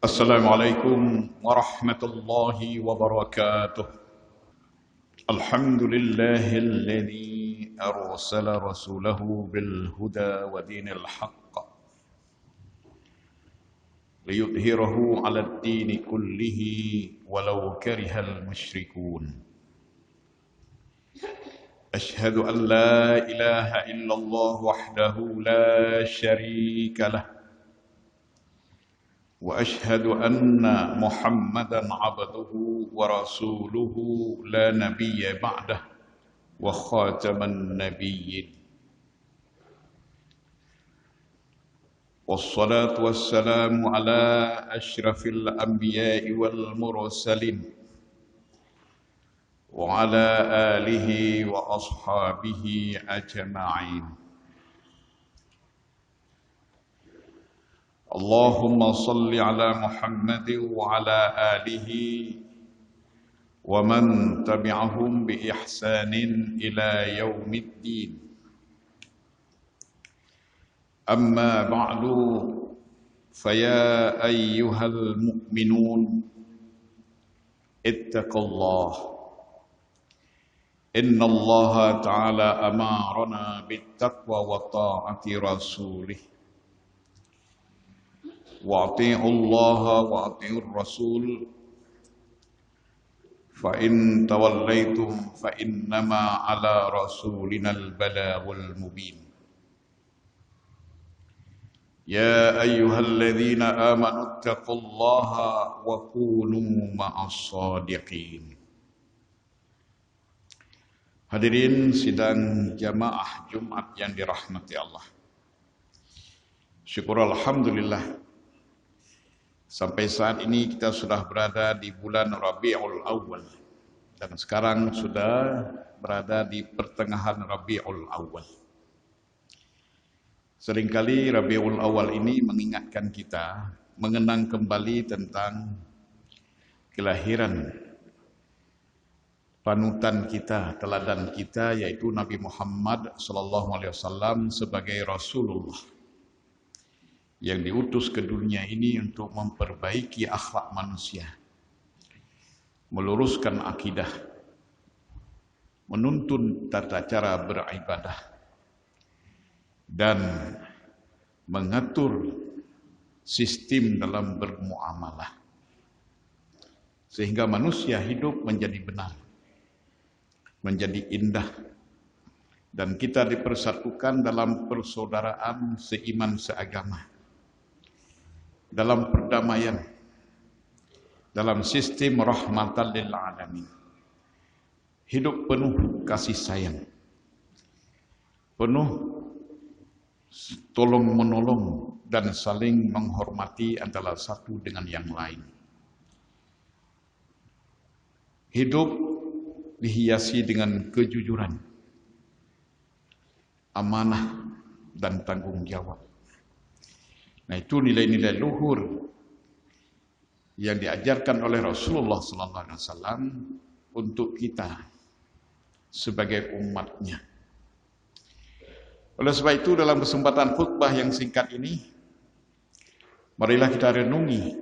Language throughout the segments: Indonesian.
السلام عليكم ورحمة الله وبركاته. الحمد لله الذي أرسل رسوله بالهدى ودين الحق ليظهره على الدين كله ولو كره المشركون. أشهد أن لا إله إلا الله وحده لا شريك له، وأشهد أن محمدا عبده ورسوله لا نبي بعده وخاتم النبيين. والصلاة والسلام على أشرف الأنبياء والمرسلين وعلى آله وأصحابه أجمعين. اللهم صل على محمد وعلى آله ومن تبعهم بإحسان إلى يوم الدين. أما بعد، فيا أيها المؤمنون اتقوا الله، إن الله تعالى أمرنا بالتقوى وطاعة رسوله، وأطيعوا الله وأطيعوا الرسول، فإن توليتم فإنما على رسولنا البلاغ المبين. يا أيها الذين آمنوا اتقوا الله وكونوا مع الصادقين. Hadirin sidang jamaah Jumat yang dirahmati Allah. Syukur alhamdulillah, sampai saat ini kita sudah berada di bulan Rabiul Awal, dan sekarang sudah berada di pertengahan Rabiul Awal. Seringkali Rabiul Awal ini mengingatkan kita, mengenang kembali tentang kelahiran panutan kita, teladan kita, yaitu Nabi Muhammad SAW sebagai Rasulullah yang diutus ke dunia ini untuk memperbaiki akhlak manusia, meluruskan akidah, menuntun tata cara beribadah, dan mengatur sistem dalam bermuamalah, sehingga manusia hidup menjadi benar, menjadi indah, dan kita dipersatukan dalam persaudaraan seiman seagama, dalam perdamaian, dalam sistem rahmatan lil alamin. Hidup penuh kasih sayang, penuh tolong menolong, dan saling menghormati antara satu dengan yang lain. Hidup dihiasi dengan kejujuran, amanah, dan tanggung jawab. Nah, itu nilai-nilai luhur yang diajarkan oleh Rasulullah SAW untuk kita sebagai umatnya. Oleh sebab itu, dalam kesempatan khutbah yang singkat ini, marilah kita renungi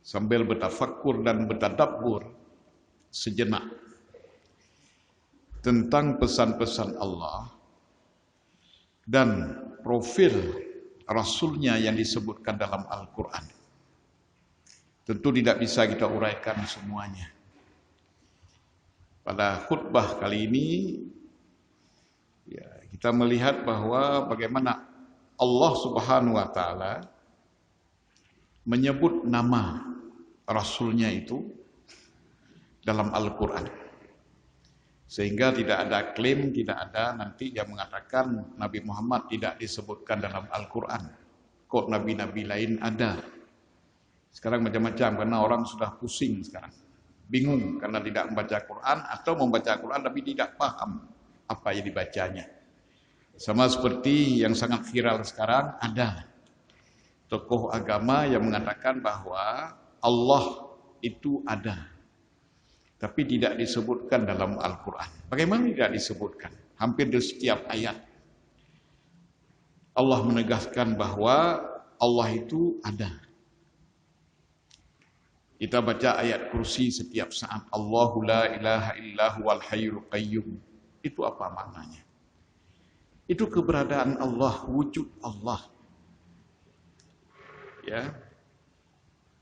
sambil bertafakkur dan bertadabbur sejenak tentang pesan-pesan Allah dan profil Rasulnya yang disebutkan dalam Al-Quran. Tentu tidak bisa kita uraikan semuanya. Pada khutbah kali ini, kita melihat bahwa bagaimana Allah Subhanahu wa Ta'ala menyebut nama Rasulnya itu dalam Al-Quran, sehingga tidak ada klaim, tidak ada nanti yang mengatakan Nabi Muhammad tidak disebutkan dalam Al-Quran, kok nabi-nabi lain ada. Sekarang macam-macam, karena orang sudah pusing sekarang, bingung karena tidak membaca Quran, atau membaca Quran tapi tidak paham apa yang dibacanya. Sama seperti yang sangat viral sekarang, ada tokoh agama yang mengatakan bahwa Allah itu ada, tapi tidak disebutkan dalam Al-Quran. Bagaimana tidak disebutkan? Hampir di setiap ayat Allah menegaskan bahwa Allah itu ada, Kita baca ayat kursi setiap saat. Allahu la ilaha illahu wal hayyul qayyum. Itu apa maknanya? Itu keberadaan Allah, wujud Allah. Ya.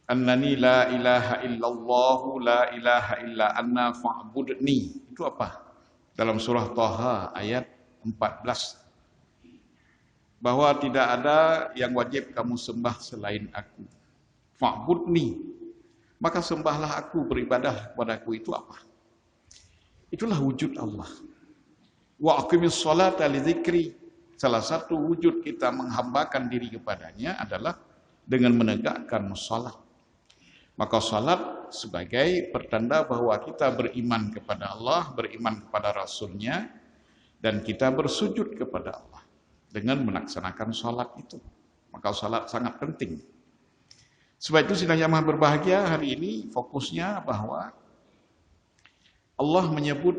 Annani la ilaha illallahu la ilaha illa anna fa'budni. Itu apa? Dalam surah Thaha ayat 14. Bahwa tidak ada yang wajib kamu sembah selain aku. Fa'budni. Maka sembahlah aku, beribadah kepadaku. Itu apa? Itulah wujud Allah. Wa aqimis sholata li dzikri. Salah satu wujud kita menghambakan diri kepadanya adalah dengan menegakkan salat. Maka salat sebagai pertanda bahwa kita beriman kepada Allah, beriman kepada Rasul-Nya, dan kita bersujud kepada Allah dengan melaksanakan salat itu. Maka salat sangat penting. Sebab itu sidang jamaah berbahagia hari ini fokusnya bahwa Allah menyebut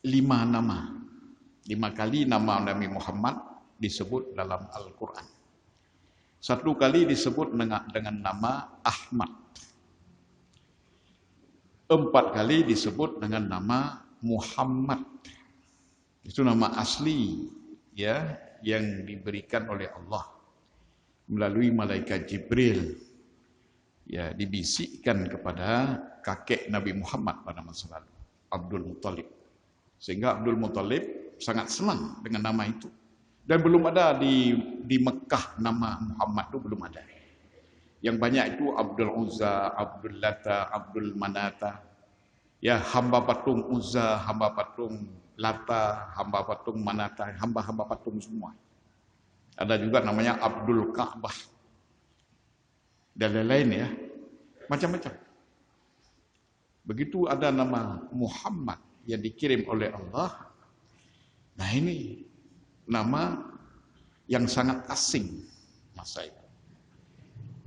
5 nama. 5 kali nama Nabi Muhammad disebut dalam Al-Quran. 1 kali disebut dengan nama Ahmad. 4 kali disebut dengan nama Muhammad. Itu nama asli ya yang diberikan oleh Allah melalui malaikat Jibril. Ya, dibisikkan kepada kakek Nabi Muhammad pada masa lalu, Abdul Muthalib. Sehingga Abdul Muthalib sangat senang dengan nama itu. Dan belum ada di Mekah nama Muhammad itu belum ada. Yang banyak itu Abdul Uzza, Abdul Lata, Abdul Manata. Ya, hamba patung Uzza, hamba patung Lata, hamba patung Manata, hamba-hamba patung semua. Ada juga namanya Abdul Ka'bah. Dan lain-lain ya. Macam-macam. Begitu ada nama Muhammad yang dikirim oleh Allah. Nah ini nama yang sangat asing masa itu.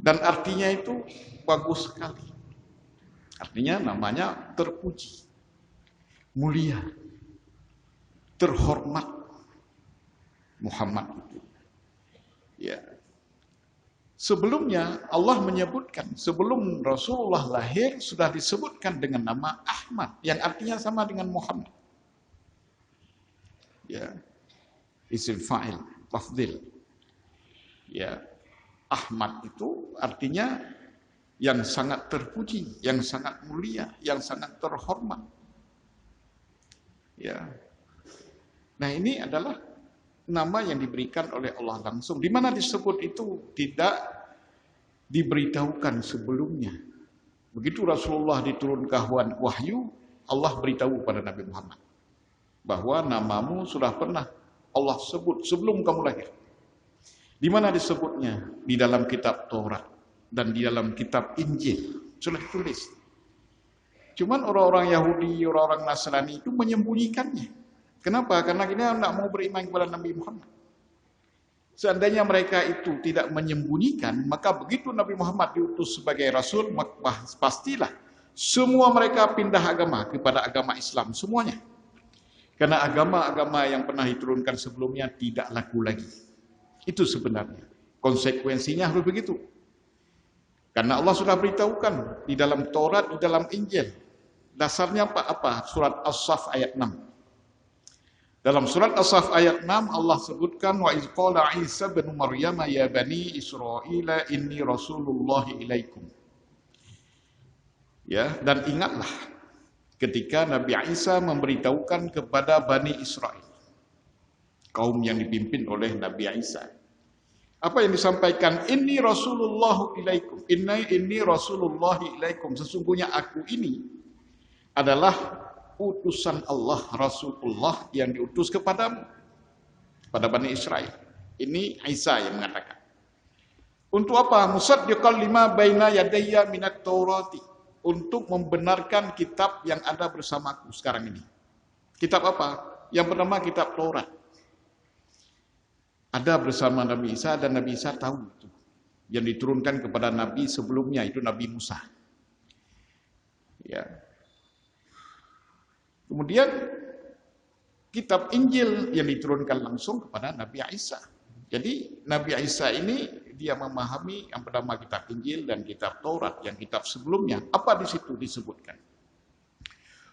Dan artinya itu bagus sekali. Artinya namanya terpuji, mulia, terhormat. Muhammad itu. Ya. Sebelumnya Allah menyebutkan, sebelum Rasulullah lahir sudah disebutkan dengan nama Ahmad yang artinya sama dengan Muhammad. Ya. Isim fa'il, tafdhil. Ya. Ahmad itu artinya yang sangat terpuji, yang sangat mulia, yang sangat terhormat. Ya. Nah, ini adalah nama yang diberikan oleh Allah langsung. Di mana disebut itu tidak diberitahukan sebelumnya. Begitu Rasulullah diturunkan wahyu, Allah beritahu pada Nabi Muhammad bahwa namamu sudah pernah Allah sebut sebelum kamu lahir. Di mana disebutnya? Di dalam kitab Taurat dan di dalam kitab Injil sudah ditulis. Cuman orang-orang Yahudi, orang-orang Nasrani itu menyembunyikannya. Kenapa? Karena kita tidak mau beriman kepada Nabi Muhammad. Seandainya mereka itu tidak menyembunyikan, maka begitu Nabi Muhammad diutus sebagai Rasul, maka pastilah semua mereka pindah agama kepada agama Islam, semuanya. Karena agama-agama yang pernah diturunkan sebelumnya tidak laku lagi. Itu sebenarnya. Konsekuensinya harus begitu. Karena Allah sudah beritahukan di dalam Taurat, di dalam Injil. Dasarnya apa? Surat As-Saff ayat 6. Dalam surat As-Saff ayat 6 Allah sebutkan wa iz qala Isa bin Maryam ya bani Israila inni rasulullah ilaikum. Ya, dan ingatlah ketika Nabi Isa memberitahukan kepada Bani Israel, kaum yang dipimpin oleh Nabi Isa. Apa yang disampaikan? Inni rasulullah ilaikum. Inni rasulullah ilaikum. Sesungguhnya aku ini adalah utusan Allah, Rasulullah yang diutus kepadamu, pada Bani Israel. Ini Isa yang mengatakan. Untuk apa? Musaddiqan lima baina yadayya minat Taurati. Untuk membenarkan kitab yang ada bersamaku sekarang ini. Kitab apa? Yang pertama kitab Taurat. Ada bersama Nabi Isa dan Nabi Isa tahu itu. Yang diturunkan kepada Nabi sebelumnya itu Nabi Musa. Ya. Kemudian kitab Injil yang diturunkan langsung kepada Nabi Isa. Jadi Nabi Isa ini dia memahami yang bernama kitab Injil dan kitab Taurat, yang kitab sebelumnya. Apa di situ disebutkan?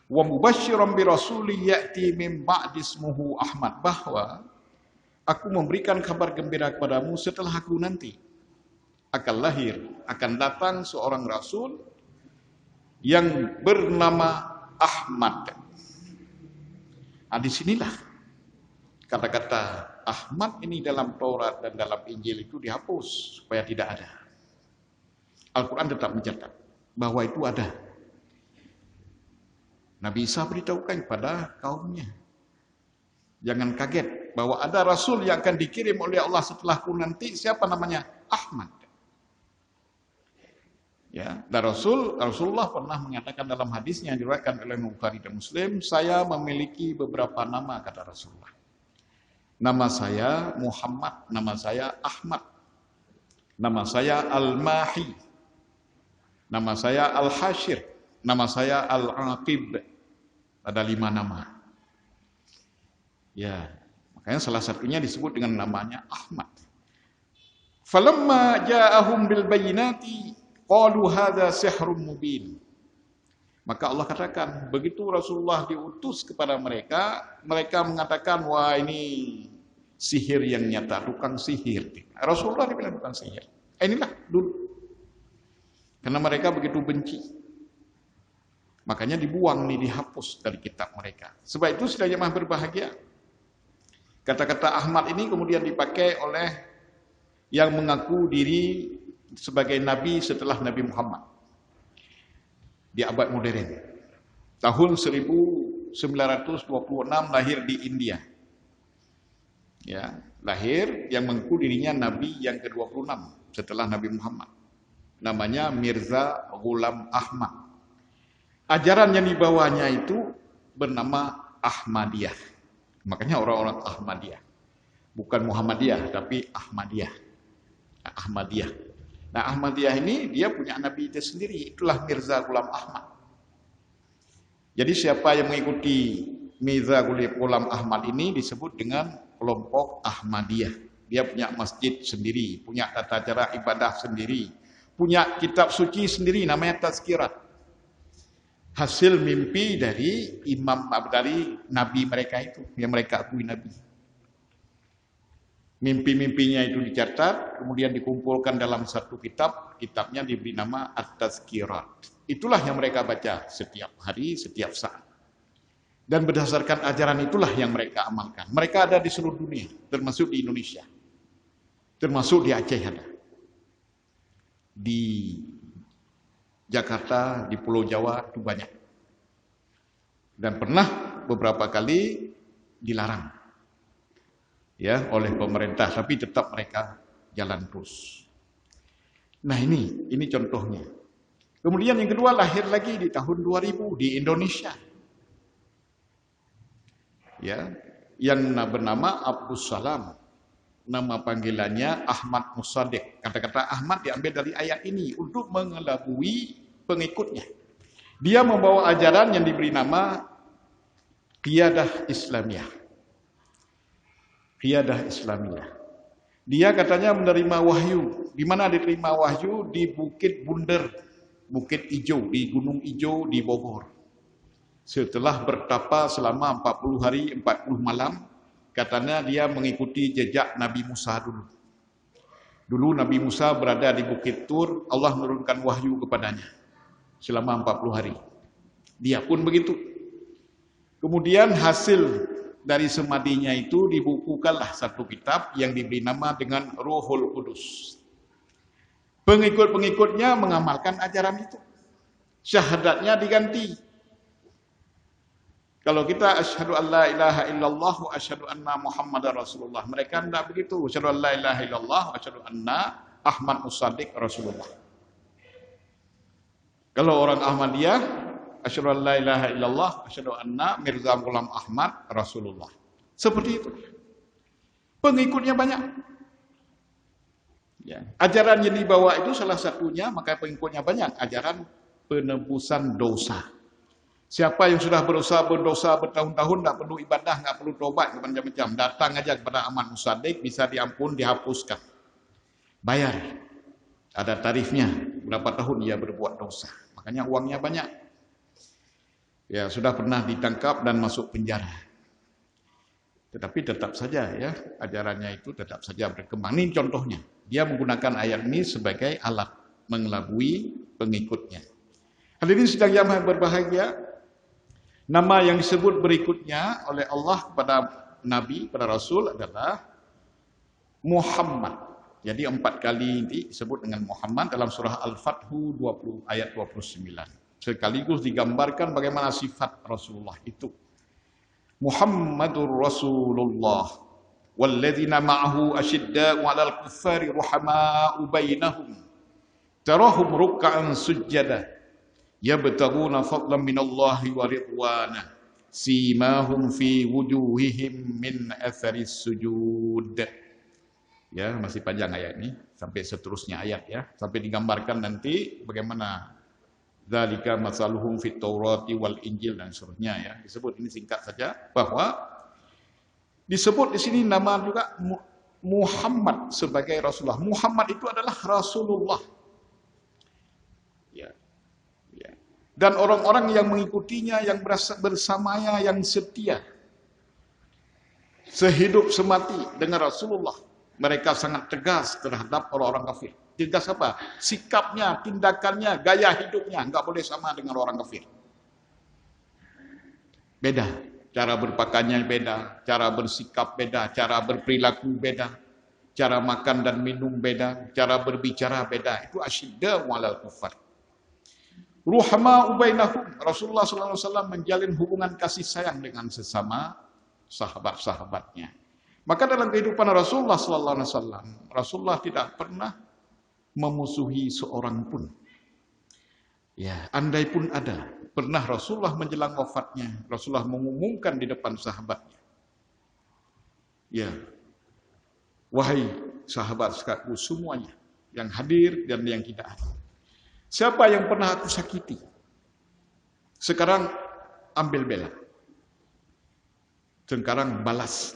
Wa mubasysyiran bi rasulin ya'ti min ba'di ismuhu Ahmad, bahwa aku memberikan kabar gembira kepadamu setelah aku nanti akan lahir, akan datang seorang rasul yang bernama Ahmad. Nah, disinilah kata-kata Ahmad ini dalam Taurat dan dalam Injil itu dihapus supaya tidak ada. Al-Quran tetap mencatat bahwa itu ada. Nabi Isa beritahukan kepada kaumnya, jangan kaget bahwa ada rasul yang akan dikirim oleh Allah setelahku nanti. Siapa namanya? Ahmad. Ya, dan Rasulullah pernah mengatakan dalam hadisnya yang diriwayatkan oleh Bukhari dan Muslim, saya memiliki beberapa nama, kata Rasulullah. Nama saya Muhammad, nama saya Ahmad, nama saya Al-Mahi, nama saya Al-Hashir, nama saya Al-Aqib. Ada 5 nama. Ya, makanya salah satunya disebut dengan namanya Ahmad. Falamma ja'ahum bil bayyinati qalu hadza sihrun mubin. Maka Allah katakan, begitu Rasulullah diutus kepada mereka, mereka mengatakan, wah ini sihir yang nyata, tukang sihir. Rasulullah dibilang tukang sihir. Inilah dulu. Karena mereka begitu benci. Makanya dibuang nih, dihapus dari kitab mereka. Sebab itu sudah jemaah berbahagia. Kata-kata Ahmad ini kemudian dipakai oleh yang mengaku diri sebagai nabi setelah Nabi Muhammad. Di abad modern. Tahun 1926 lahir di India. Ya, lahir yang mengaku dirinya nabi yang ke-26 setelah Nabi Muhammad. Namanya Mirza Ghulam Ahmad. Ajaran yang dibawanya itu bernama Ahmadiyah. Makanya orang-orang Ahmadiyah. Bukan Muhammadiyah, tapi Ahmadiyah. Ahmadiyah. Nah, Ahmadiyah ini dia punya nabi itu sendiri, itulah Mirza Ghulam Ahmad. Jadi siapa yang mengikuti Mirza Ghulam Ahmad ini disebut dengan kelompok Ahmadiyah. Dia punya masjid sendiri, punya tata cara ibadah sendiri, punya kitab suci sendiri namanya Tazkirat. Hasil mimpi dari dari nabi mereka itu, yang mereka akui nabi. Mimpi-mimpinya itu dicatat, kemudian dikumpulkan dalam satu kitab. Kitabnya diberi nama At-Tazkirat. Itulah yang mereka baca setiap hari, setiap saat. Dan berdasarkan ajaran itulah yang mereka amalkan. Mereka ada di seluruh dunia, termasuk di Indonesia. Termasuk di Aceh ada. Di Jakarta, di Pulau Jawa itu banyak. Dan pernah beberapa kali dilarang. Ya, oleh pemerintah, tapi tetap mereka jalan terus. Nah, ini contohnya. Kemudian yang kedua lahir lagi di tahun 2000 di Indonesia. Ya, yang bernama Abdus Salam. Nama panggilannya Ahmad Musaddiq. Kata-kata Ahmad diambil dari ayat ini untuk mengelabui pengikutnya. Dia membawa ajaran yang diberi nama Qiyadah Islamiyah. Qiyadah Islamiyah. Dia katanya menerima wahyu. Di mana diterima wahyu? Di Bukit Bunder, Bukit Ijo, di Gunung Ijo di Bogor. Setelah bertapa selama 40 hari 40 malam, katanya dia mengikuti jejak Nabi Musa dulu. Dulu Nabi Musa berada di Bukit Tur, Allah menurunkan wahyu kepadanya selama 40 hari. Dia pun begitu. Kemudian hasil dari semadinya itu dibukukanlah satu kitab yang diberi nama dengan Ruhul Kudus. Pengikut-pengikutnya mengamalkan ajaran itu. Syahadatnya diganti. Kalau kita asyhadu an la ilaha illallah wa asyhadu anna Muhammadar Rasulullah. Mereka tidak begitu. Asyhadu an la ilaha illallah wa asyhadu anna Ahmad Musaddiq Rasulullah. Kalau orang Ahmadiyah, asyhadu an la ilaha illallah asyhadu anna Mirza Ghulam Ahmad Rasulullah. Seperti itu. Pengikutnya banyak. Ya. Ajaran yang dibawa itu salah satunya, maka pengikutnya banyak. Ajaran penebusan dosa. Siapa yang sudah berdosa bertahun-tahun, tidak perlu ibadah, nggak perlu tobat, macam-macam. Datang aja kepada Ahmad Musaddiq, bisa diampun, dihapuskan. Bayar. Ada tarifnya, berapa tahun dia berbuat dosa. Makanya uangnya banyak. Ya, sudah pernah ditangkap dan masuk penjara. Tetapi tetap saja ya, ajarannya itu tetap saja berkembang. Ini contohnya. Dia menggunakan ayat ini sebagai alat mengelabui pengikutnya. Hadirin sidang yang berbahagia, nama yang disebut berikutnya oleh Allah kepada Nabi, kepada Rasul adalah Muhammad. Jadi 4 kali disebut dengan Muhammad dalam surah Al-Fathu 20 ayat 29. Sekaligus digambarkan bagaimana sifat Rasulullah itu. Muhammadur Rasulullah walladzina ma'ahu asyidda'u 'alal kuffari ruhama'u bainahum tarahum ruk'an sujjada yabtaguna fadlan minallahi wa ridwana simahum fi wujuhihim min atharis sujud. Ya, masih panjang ayat ini sampai seterusnya ayat ya, sampai digambarkan nanti bagaimana dzalika masaluhum fit Taurati wal Injil dan seterusnya ya. Disebut ini singkat saja bahwa disebut di sini nama juga Muhammad sebagai Rasulullah. Muhammad itu adalah Rasulullah. Ya. Ya. Dan orang-orang yang mengikutinya, yang bersamanya, yang setia. Sehidup semati dengan Rasulullah. Mereka sangat tegas terhadap orang-orang kafir. Tegas apa? Sikapnya, tindakannya, gaya hidupnya. Enggak boleh sama dengan orang kafir. Beda. Cara berpakaiannya beda. Cara bersikap beda. Cara berperilaku beda. Cara makan dan minum beda. Cara berbicara beda. Itu asyidda walal kufar. Ruhama ubainahum. Rasulullah SAW menjalin hubungan kasih sayang dengan sesama sahabat-sahabatnya. Maka dalam kehidupan Rasulullah SAW, Rasulullah tidak pernah memusuhi seorang pun. Ya, andai pun ada, pernah Rasulullah menjelang wafatnya, Rasulullah mengumumkan di depan sahabatnya. Ya, wahai sahabat-sahabatku semuanya, yang hadir dan yang tidak hadir. Siapa yang pernah aku sakiti? Sekarang ambil bela. Sekarang balas.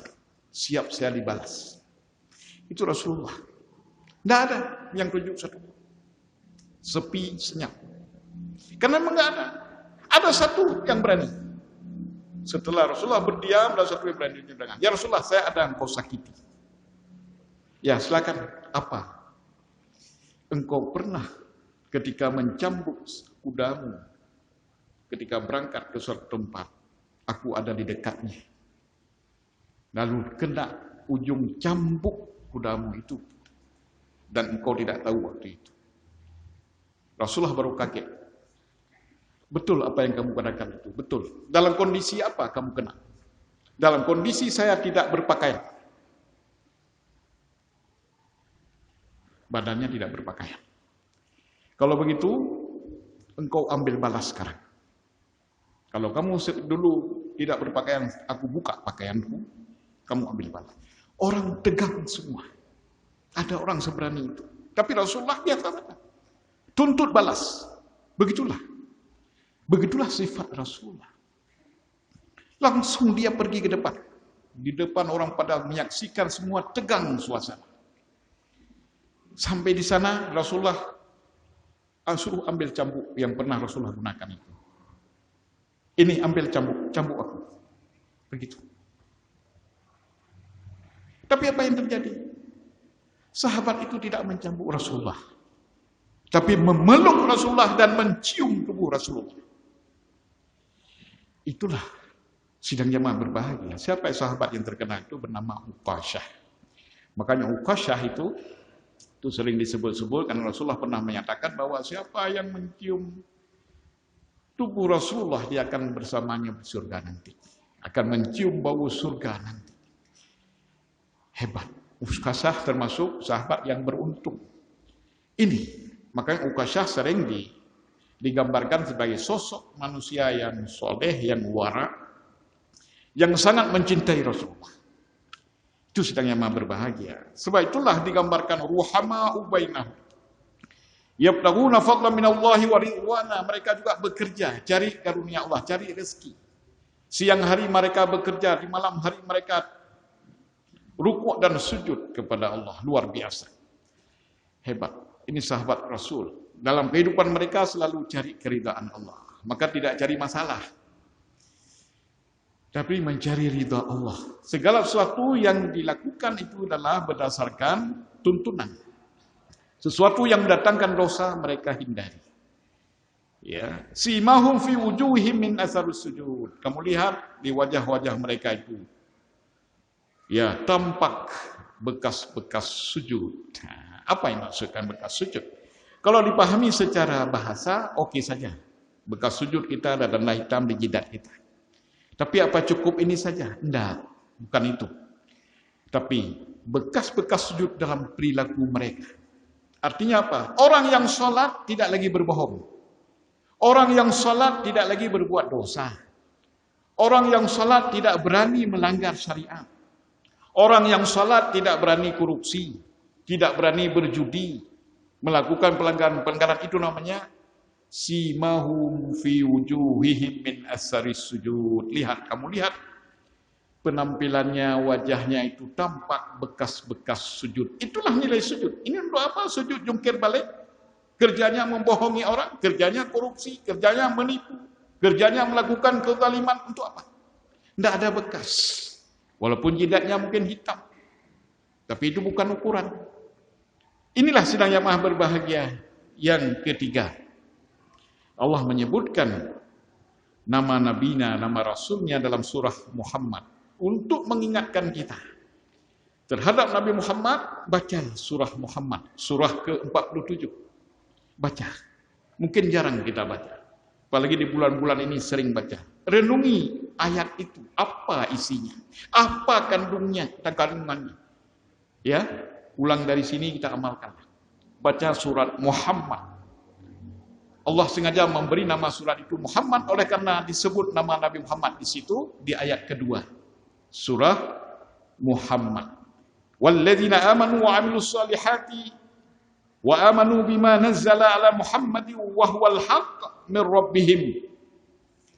Siap saya dibalas. Itu Rasulullah. Tidak ada yang tunjuk satu. Sepi, senyap. Karena memang tidak ada. Ada satu yang berani. Setelah Rasulullah berdiam, ada satu yang berani dengan. Ya Rasulullah, saya ada yang kau sakiti. Ya silakan. Apa? Engkau pernah ketika mencambuk kudamu, ketika berangkat ke suatu tempat, aku ada di dekatnya. Lalu kena ujung cambuk kudamu itu. Dan engkau tidak tahu waktu itu. Rasulullah baru kaget. Betul apa yang kamu katakan itu. Betul. Dalam kondisi apa kamu kena? Dalam kondisi saya tidak berpakaian. Badannya tidak berpakaian. Kalau begitu, engkau ambil balas sekarang. Kalau kamu dulu tidak berpakaian, aku buka pakaianku. Kamu ambil balas. Orang tegang semua. Ada orang seberani itu. Tapi Rasulullah biasa. Tuntut balas. Begitulah. Begitulah sifat Rasulullah. Langsung dia pergi ke depan. Di depan orang pada menyaksikan semua tegang suasana. Sampai di sana Rasulullah suruh ambil cambuk yang pernah Rasulullah gunakan itu. Ini ambil cambuk aku. Begitu. Tapi apa yang terjadi? Sahabat itu tidak mencambuk Rasulullah. Tapi memeluk Rasulullah dan mencium tubuh Rasulullah. Itulah sidang jamaah berbahagia. Siapa sahabat yang terkenal itu bernama Uqasyah. Makanya Uqasyah itu sering disebut-sebut karena Rasulullah pernah menyatakan bahwa siapa yang mencium tubuh Rasulullah dia akan bersamanya di surga nanti. Akan mencium bau surga nanti. Hebat. Uqasyah termasuk sahabat yang beruntung. Ini, makanya Uqasyah sering digambarkan sebagai sosok manusia yang soleh, yang wara, yang sangat mencintai Rasulullah. Itu sedang yang berbahagia. Sebab itulah digambarkan ruhama ubainah. Yabtaguna fadlan minallahi wa ridwana. Mereka juga bekerja, cari karunia Allah, cari rezeki. Siang hari mereka bekerja, di malam hari mereka rukuk dan sujud kepada Allah. Luar biasa. Hebat. Ini sahabat Rasul. Dalam kehidupan mereka selalu cari keridhaan Allah. Maka tidak cari masalah, tapi mencari ridha Allah. Segala sesuatu yang dilakukan itu adalah berdasarkan tuntunan. Sesuatu yang mendatangkan dosa mereka hindari. Ya, simahum fi wujuhihim min asarus sujud. Kamu lihat di wajah-wajah mereka itu, ya, tampak bekas-bekas sujud. Nah, apa yang maksudkan bekas sujud? Kalau dipahami secara bahasa, oke saja. Bekas sujud kita ada tanda hitam di jidat kita. Tapi apa cukup ini saja? Tidak, bukan itu. Tapi bekas-bekas sujud dalam perilaku mereka. Artinya apa? Orang yang sholat tidak lagi berbohong. Orang yang sholat tidak lagi berbuat dosa. Orang yang sholat tidak berani melanggar syariat. Orang yang sholat tidak berani korupsi. Tidak berani berjudi. Melakukan pelanggaran itu namanya simahum fi wujuhihim min asaris sujud. Lihat, kamu lihat penampilannya, wajahnya itu tampak bekas-bekas sujud. Itulah nilai sujud. Ini untuk apa? Sujud jungkir balik. Kerjanya membohongi orang, kerjanya korupsi, kerjanya menipu, kerjanya melakukan kezaliman. Untuk apa? Tidak ada bekas. Walaupun jidatnya mungkin hitam. Tapi itu bukan ukuran. Inilah sidang yang maha berbahagia yang ketiga. Allah menyebutkan nama nabinya, nama rasulnya dalam surah Muhammad untuk mengingatkan kita terhadap Nabi Muhammad. Baca surah Muhammad, surah ke-47. Baca. Mungkin jarang kita baca. Apalagi di bulan-bulan ini sering baca. Renungi ayat itu, apa isinya? Apa kandungannya? Ya, ulang dari sini kita amalkan. Baca surat Muhammad. Allah sengaja memberi nama surat itu Muhammad oleh karena disebut nama Nabi Muhammad di situ di ayat kedua. Surah Muhammad. Walladzina amanu wa amilus salihati wa amanu bima nazzala ala Muhammadin wa huwal haqq min rabbihim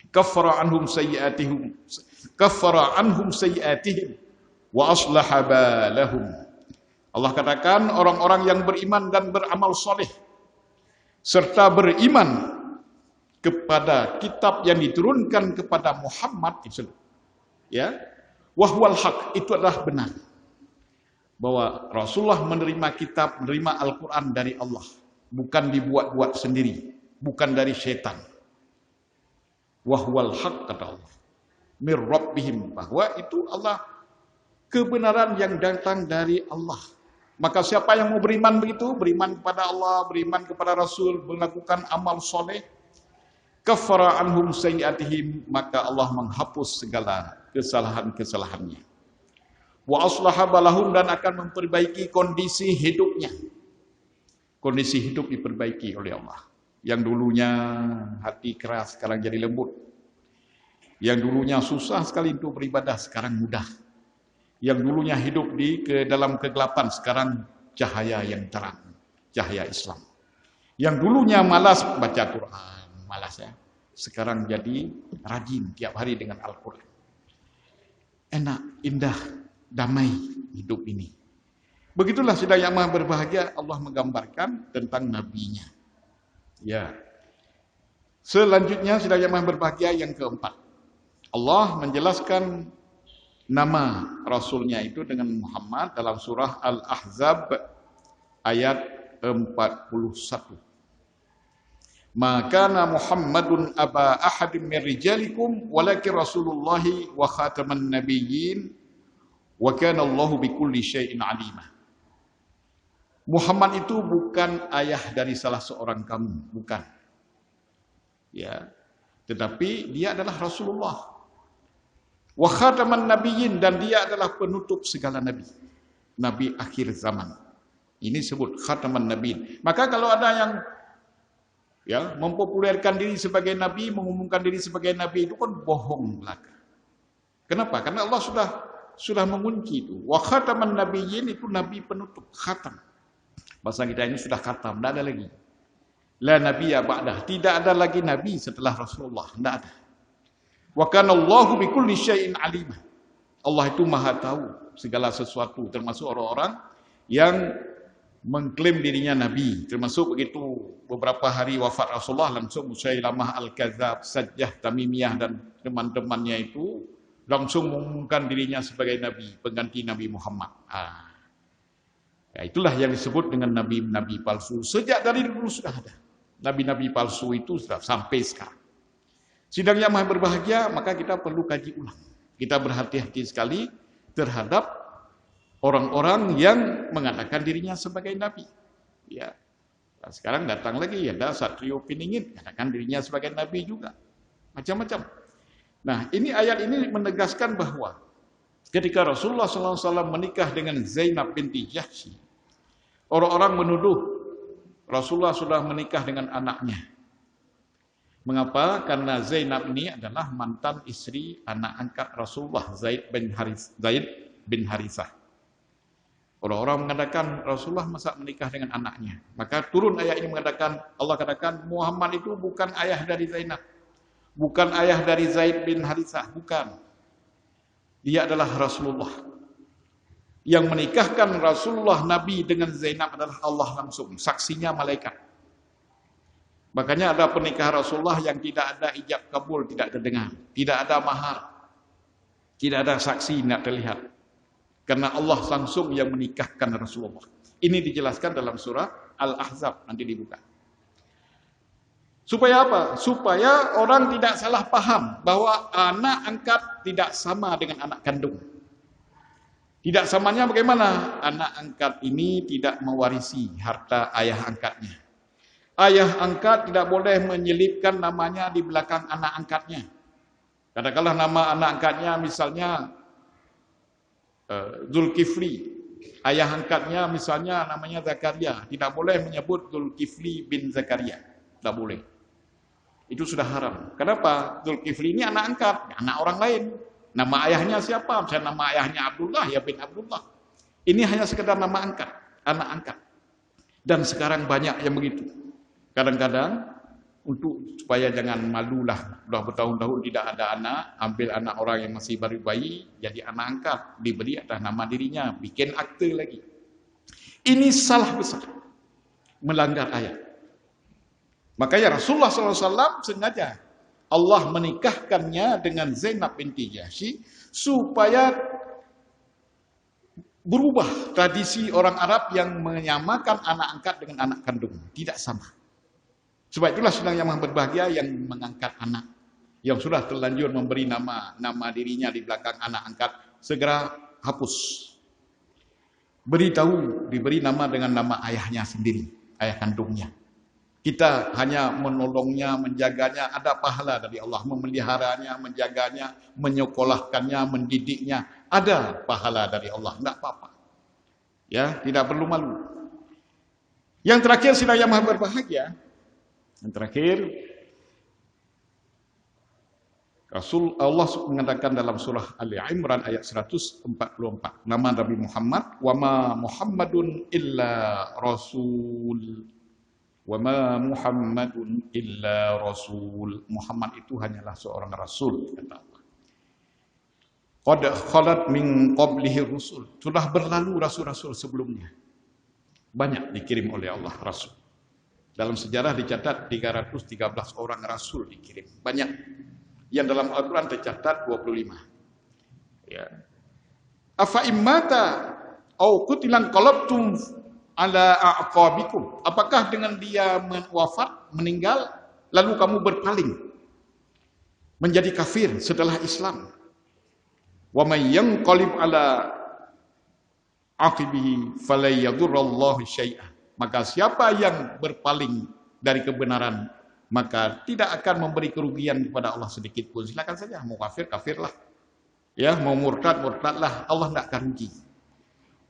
kaffara anhum sayyi'atihim wa aslaha balahum. Allah katakan orang-orang yang beriman dan beramal soleh serta beriman kepada kitab yang diturunkan kepada Muhammad itu, ya, wahwal haq, itu adalah benar. Bahwa Rasulullah menerima kitab, menerima Al-Quran dari Allah, bukan dibuat-buat sendiri, bukan dari syaitan. Wahwal haq, kata Allah, mir rabbihim, bahwa itu Allah, kebenaran yang datang dari Allah. Maka siapa yang mau beriman begitu, beriman kepada Allah, beriman kepada Rasul, melakukan amal soleh, kaffara anhum sayyi'atihim, maka Allah menghapus segala kesalahan-kesalahannya. Wa aslaha balahum, dan akan memperbaiki kondisi hidupnya. Kondisi hidup diperbaiki oleh Allah. Yang dulunya hati keras, sekarang jadi lembut. Yang dulunya susah sekali untuk beribadah, sekarang mudah. Yang dulunya hidup di dalam kegelapan, sekarang cahaya yang terang, cahaya Islam. Yang dulunya malas baca Quran, malas ya, sekarang jadi rajin tiap hari dengan Al-Quran. Enak, indah, damai hidup ini. Begitulah sidang yang maha berbahagia, Allah menggambarkan tentang nabinya. Ya. Selanjutnya sidang yang maha berbahagia yang keempat. Allah menjelaskan nama Rasulnya itu dengan Muhammad dalam surah Al-Ahzab ayat 41. Maka Muhammadun aba ahadim min rijalikum walakin Rasulullahi wa khataman nabiyyin wa kana Allahu bikulli syai'in alima. Muhammad itu bukan ayah dari salah seorang kamu, bukan. Ya. Tetapi dia adalah Rasulullah. Wa khataman nabiyyin, dan dia adalah penutup segala nabi. Nabi akhir zaman. Ini disebut khataman nabiyyin. Maka kalau ada yang mempopulerkan diri sebagai nabi, mengumumkan diri sebagai nabi, itu kan bohong belaka. Kenapa? Karena Allah sudah mengunci itu. Wa khataman nabiyyin, itu nabi penutup, khatam. Bahasa kita ini sudah khatam, tidak ada lagi. La nabiyya ba'dah. Tidak ada lagi nabi setelah Rasulullah. Tidak ada. Wa kana Allahu bikulli syai'in alimah. Allah itu maha tahu segala sesuatu, termasuk orang-orang yang mengklaim dirinya nabi. Termasuk begitu beberapa hari wafat Rasulullah, langsung Musailamah Al-Kadzab, Sajjah Tamimiyah dan teman-temannya itu langsung mengumumkan dirinya sebagai nabi, pengganti Nabi Muhammad. Ya, itulah yang disebut dengan nabi-nabi palsu. Sejak dari dulu sudah ada. Nabi-nabi palsu itu sudah sampai sekarang. Sidang yang maha berbahagia, maka kita perlu kaji ulang. Kita berhati-hati sekali terhadap orang-orang yang mengatakan dirinya sebagai nabi. Ya. Nah, sekarang datang lagi ada Satrio Piningit mengatakan dirinya sebagai nabi juga. Macam-macam. Nah, ini ayat ini menegaskan bahwa ketika Rasulullah SAW menikah dengan Zainab binti Jahsy, orang-orang menuduh Rasulullah sudah menikah dengan anaknya. Mengapa? Karena Zainab ini adalah mantan istri anak angkat Rasulullah, Zaid bin Harithah. Orang-orang mengatakan Rasulullah masa menikah dengan anaknya. Maka turun ayat ini mengatakan, Allah katakan Muhammad itu bukan ayah dari Zainab. Bukan ayah dari Zaid bin Harithah, bukan. Dia adalah Rasulullah. Yang menikahkan Rasulullah Nabi dengan Zainab adalah Allah langsung. Saksinya malaikat. Makanya ada pernikahan Rasulullah yang tidak ada ijab kabul, tidak terdengar. Tidak ada mahar. Tidak ada saksi, tidak terlihat. Karena Allah langsung yang menikahkan Rasulullah. Ini dijelaskan dalam surah Al-Ahzab. Nanti dibuka. Supaya apa? Supaya orang tidak salah paham bahwa anak angkat tidak sama dengan anak kandung. Tidak samanya bagaimana? Anak angkat ini tidak mewarisi harta ayah angkatnya. Ayah angkat tidak boleh menyelipkan namanya di belakang anak angkatnya. Katakanlah nama anak angkatnya misalnya Zulkifli. Ayah angkatnya misalnya namanya Zakaria. Tidak boleh menyebut Zulkifli bin Zakaria. Tidak boleh. Itu sudah haram. Kenapa? Zulkifli ini anak angkat, anak orang lain. Nama ayahnya siapa? Misalnya nama ayahnya Abdullah, ya bin Abdullah. Ini hanya sekedar nama angkat, anak angkat. Dan sekarang banyak yang begitu. Kadang-kadang supaya jangan malulah, sudah bertahun-tahun tidak ada anak, ambil anak orang yang masih baru bayi, jadi anak angkat, diberi atas nama dirinya, bikin akte lagi. Ini salah besar, melanggar ayat. Makanya Rasulullah SAW sengaja Allah menikahkannya dengan Zainab binti Jahsy supaya berubah tradisi orang Arab yang menyamakan anak angkat dengan anak kandung. Tidak sama. Sebab itulah sedang yang maha berbahagia yang mengangkat anak. Yang sudah terlanjur memberi nama dirinya di belakang anak angkat. Segera hapus. Beritahu, diberi nama dengan nama ayahnya sendiri. Ayah kandungnya. Kita hanya menolongnya, menjaganya. Ada pahala dari Allah. Memeliharanya, menjaganya, menyekolahkannya, mendidiknya. Ada pahala dari Allah. Tidak apa-apa. Ya, tidak perlu malu. Yang terakhir sedang yang maha berbahagia. Yang terakhir, Allah mengatakan dalam surah Ali Imran ayat 144, nama Nabi Muhammad, wa ma Muhammadun illa rasul. Wa ma Muhammadun illa rasul. Muhammad itu hanyalah seorang rasul, kata Allah. Qad khalat min qablihi rusul. Sudah berlalu rasul-rasul sebelumnya. Banyak dikirim oleh Allah rasul. Dalam sejarah dicatat 313 orang rasul dikirim. Banyak. Yang dalam Al-Quran tercatat 25. Ya. Afa immata au qutilan qalabtum ala a'qabikum. Apakah dengan dia wafat, meninggal, lalu kamu berpaling menjadi kafir setelah Islam? Wa may yanqalib ala aqibihi falay yadurrallahu syai'an. Maka siapa yang berpaling dari kebenaran, maka tidak akan memberi kerugian kepada Allah sedikit pun. Silakan saja, mau kafir, kafirlah. Ya, mau murtad, murtadlah. Allah tidak akan rugi.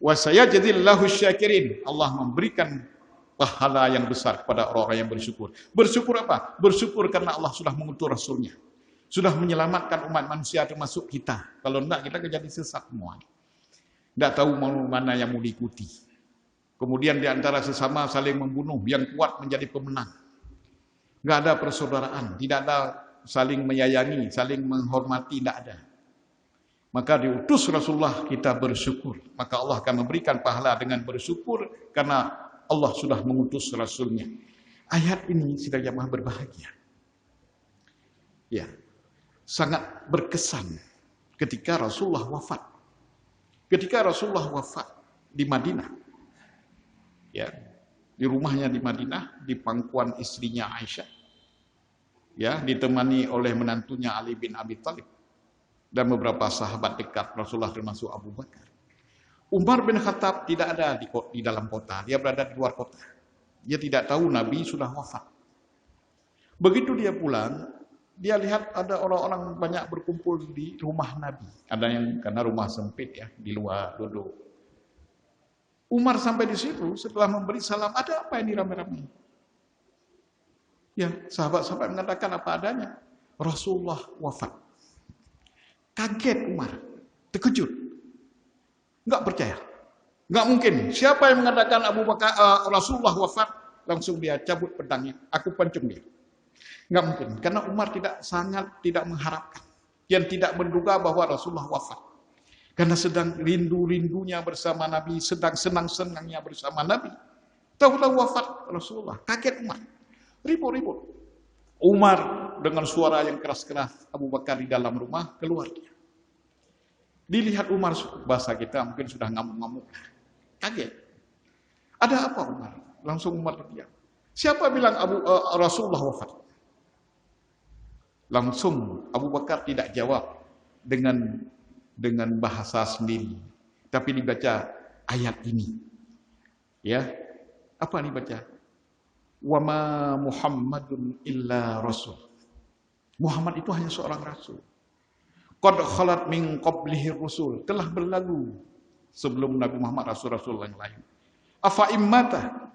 Wa sayajzillahu syakirin. Allah memberikan pahala yang besar kepada orang-orang yang bersyukur. Bersyukur apa? Bersyukur karena Allah sudah mengutus Rasulnya. Sudah menyelamatkan umat manusia termasuk kita. Kalau tidak, kita jadi sesat semua. Tidak tahu mana yang mau diikuti. Kemudian di antara sesama saling membunuh, yang kuat menjadi pemenang. Nggak ada persaudaraan, tidak ada saling menyayangi, saling menghormati, tidak ada. Maka diutus Rasulullah, kita bersyukur. Maka Allah akan memberikan pahala dengan bersyukur karena Allah sudah mengutus Rasulnya. Ayat ini sidang jamaah berbahagia. Ya, sangat berkesan ketika Rasulullah wafat. Ketika Rasulullah wafat di Madinah, ya, di rumahnya di Madinah, di pangkuan istrinya Aisyah, ya, ditemani oleh menantunya Ali bin Abi Thalib dan beberapa sahabat dekat Rasulullah termasuk Abu Bakar. Umar bin Khattab tidak ada di dalam kota, dia berada di luar kota. Dia tidak tahu Nabi sudah wafat. Begitu dia pulang, dia lihat ada orang-orang banyak berkumpul di rumah Nabi. Ada yang karena rumah sempit ya, di luar duduk. Umar sampai di situ setelah memberi salam, ada apa ini rame-rame? Ya, sahabat-sahabat mengatakan apa adanya. Rasulullah wafat. Kaget Umar, terkejut. Enggak percaya. Enggak mungkin. Siapa yang mengatakan Abu Bakar Rasulullah wafat, langsung dia cabut pedangnya, aku pancung dia. Enggak mungkin, karena Umar sangat tidak mengharapkan, yang tidak menduga bahwa Rasulullah wafat. Karena sedang rindu-rindunya bersama Nabi, sedang senang-senangnya bersama Nabi. Tahu-tahu wafat Rasulullah, kaget Umar. Ribut-ribut. Umar dengan suara yang keras-keras, Abu Bakar di dalam rumah, keluar dia. Dilihat Umar, bahasa kita mungkin sudah ngamuk-ngamuk. Kaget. Ada apa Umar? Langsung Umar terdiam. Siapa bilang Rasulullah wafat? Langsung Abu Bakar tidak jawab dengan bahasa sendiri, tapi dibaca ayat ini. Ya. Apa dibaca? Wa ma Muhammadun illa rasul. Muhammad itu hanya seorang rasul. Qad khalat min qablihi rusul, telah berlalu sebelum Nabi Muhammad rasul-rasul yang lain. Afa immata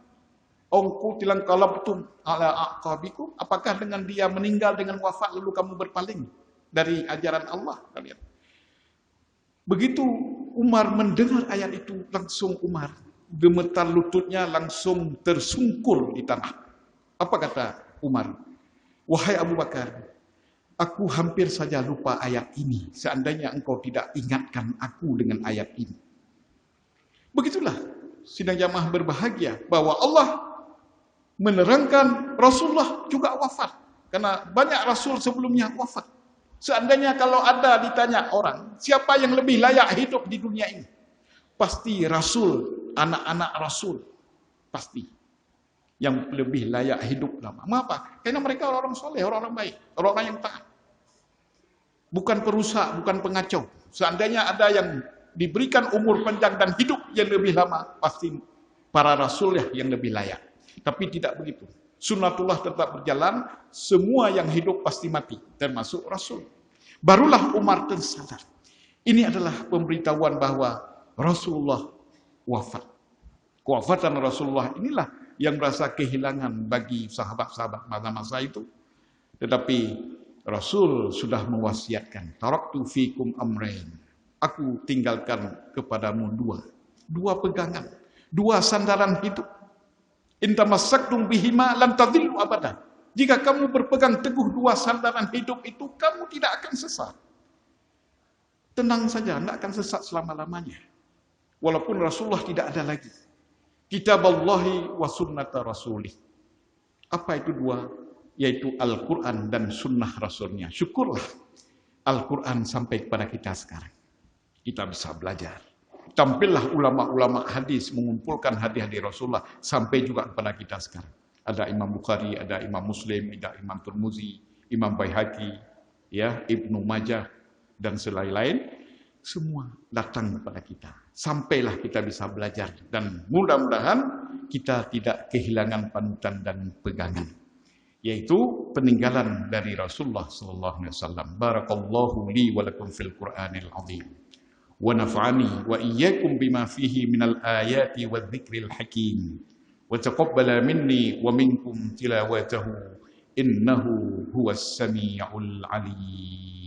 ongku tilang qalabtum ala aqabikum, apakah dengan dia meninggal dengan wafat lalu kamu berpaling dari ajaran Allah kalian? Begitu Umar mendengar ayat itu, langsung Umar gemetar lututnya, langsung tersungkur di tanah. Apa kata Umar? Wahai Abu Bakar, aku hampir saja lupa ayat ini, seandainya engkau tidak ingatkan aku dengan ayat ini. Begitulah sidang jamaah berbahagia bahwa Allah menerangkan Rasulullah juga wafat. Karena banyak Rasul sebelumnya wafat. Seandainya kalau ada ditanya orang, siapa yang lebih layak hidup di dunia ini? Pasti Rasul, anak-anak Rasul. Pasti. Yang lebih layak hidup lama. Mengapa? Karena mereka orang-orang soleh, orang-orang baik. Orang-orang yang taat. Bukan perusak, bukan pengacau. Seandainya ada yang diberikan umur panjang dan hidup yang lebih lama, pasti para Rasul yang lebih layak. Tapi tidak begitu. Sunnatullah tetap berjalan, semua yang hidup pasti mati, termasuk Rasul. Barulah Umar tersadar. Ini adalah pemberitahuan bahwa Rasulullah wafat. Kewafatan Rasulullah inilah yang merasa kehilangan bagi sahabat-sahabat masa-masa itu. Tetapi Rasul sudah mewasiatkan, taraktu fikum amrain. Aku tinggalkan kepadamu dua pegangan, dua sandaran hidup. In tamassaktum bihima lan tadillu abada. Jika kamu berpegang teguh dua sandaran hidup itu, kamu tidak akan sesat. Tenang saja, tidak akan sesat selama-lamanya. Walaupun Rasulullah tidak ada lagi. Kitaballahi wa sunnata rasulih. Apa itu dua? Yaitu Al-Quran dan sunnah Rasulnya. Syukurlah Al-Quran sampai kepada kita sekarang. Kita bisa belajar. Tampillah ulama-ulama hadis mengumpulkan hadis-hadis Rasulullah sampai juga kepada kita sekarang. Ada Imam Bukhari, ada Imam Muslim, ada Imam Tirmizi, Imam Baihaqi, ya, Ibnu Majah dan selain-lain, semua datang kepada kita. Sampailah kita bisa belajar dan mudah-mudahan kita tidak kehilangan panutan dan pegangan, yaitu peninggalan dari Rasulullah sallallahu alaihi wasallam. Barakallahu li wa lakum fil Qur'anil azim. Wa naf'ani wa iyyakum bima fihi minal ayati wadh-dhikril hakim. Wa taqabbala minni wa minkum tilawatahu innahu huwas samiul alim.